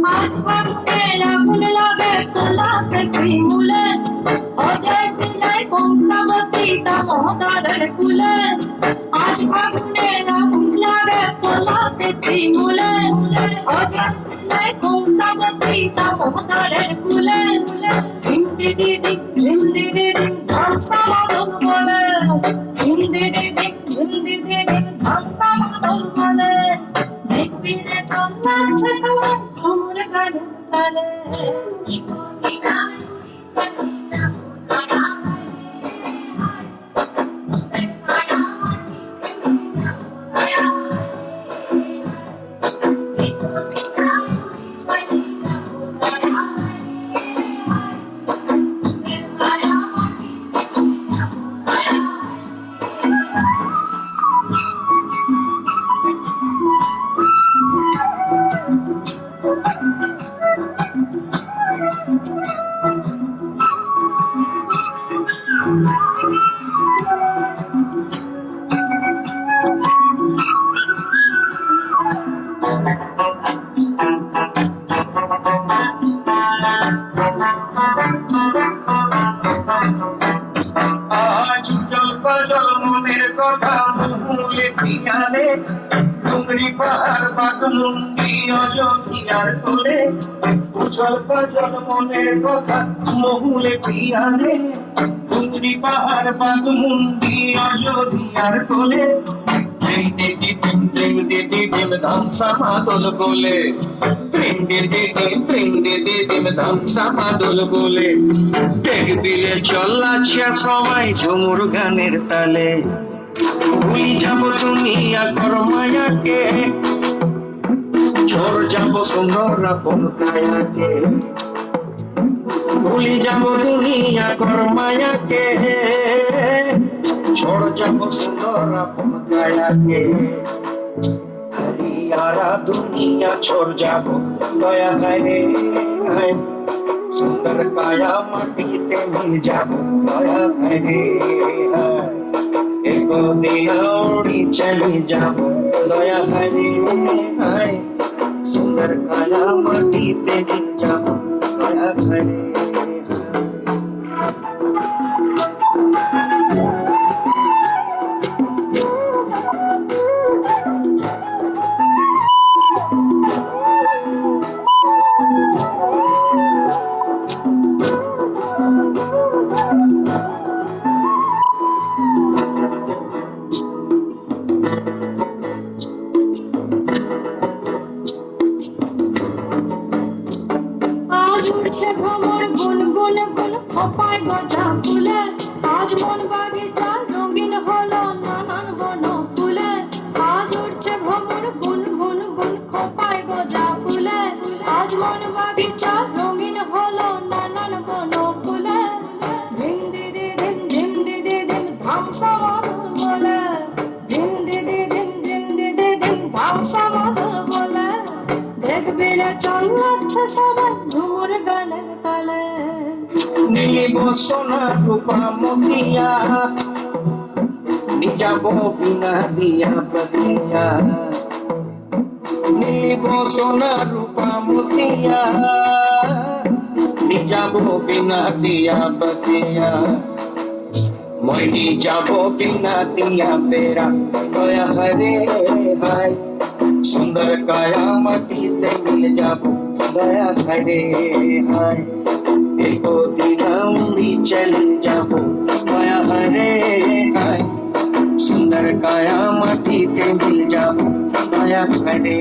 आज फागुने आगुन लागे फुला से फूले हो जैसी नई कंसावती दामोदर कुले। आज फागुने आगुन लागे फुला से फूले हो जैसी नई कंसावती दामोदर कुले। हिंदी दीदी हिंदी दीदी धामसा माधव बोले, हिंदी दीदी हिंदी दीदी धामसा माधव बोले। देखबी रे चंदा छसवा घूर कर तले। आज जलपा जल মনের কথা মহুলে পিয়ালে ডুংরি পাহাড় বাগমুন্ডি অযোধ্যার কোলে। জলপা জল মনের কথা মহুলে পিয়ালে ডুংরি পাহাড় বাগমুন্ডি অযোধ্যার কোলে। ধামসা মাদল বলে, ধামসা মাদল বলে। দেখবিলে চল্লাচ্ছে সবাই ঝুমুর গানের তালে। ভুলি যাব তুমি আকর মায়াকে, ঝড় যাব সুন্দর আপন কায়াকে। ভুলি যাব তুমি আকর মায়াকে, ঝড় যাব সুন্দর আপন কায়াকে। हरियारा दुनिया छोड़ जाबो दया करे, सुंदर काया माटीते मिल जाबो दया करे। एको दिन उड़ी चली जाबो दया करे, सुंदर काया माटीते मिल जाबो दया करे। आज उठছে ভ্রমর গুন গুন গুন খোপায় গজা ফুলে। আজ মন বাগিচা রঙিন হলো নানান বন ফুলে। আজ উঠছে ভ্রমর গুন গুন গুন খোপায় গজা ফুলে। আজ মন বাগিচা রঙিন হলো নানান বন ফুলে। ধিম দিদি ধিম ধিম দিদি ধিম ধামসা মাদল বলে, ধিম দিদি ধিম ধিম দিদি ধিম ধামসা মাদল বলে। দেখবি রে চল্লাচ্ছে সবাই ঝুমুর গানের তালে। নীলিব সোনা রূপা মতিয়া, নিজাব বিনা দিয়া বতিয়া। নীলিব সোনা রূপা মতিয়া, নিজাব বিনা দিয়া বতিয়া। মইনি যাব বিনা দিয়া বেরা দয়া হরে ভাই। सुंदर काया माटीते मिल जाबो दया करे, एको दिन उड़ी चली जाबो दया करे। सुंदर काया माटीते मिल जाबो दया करे।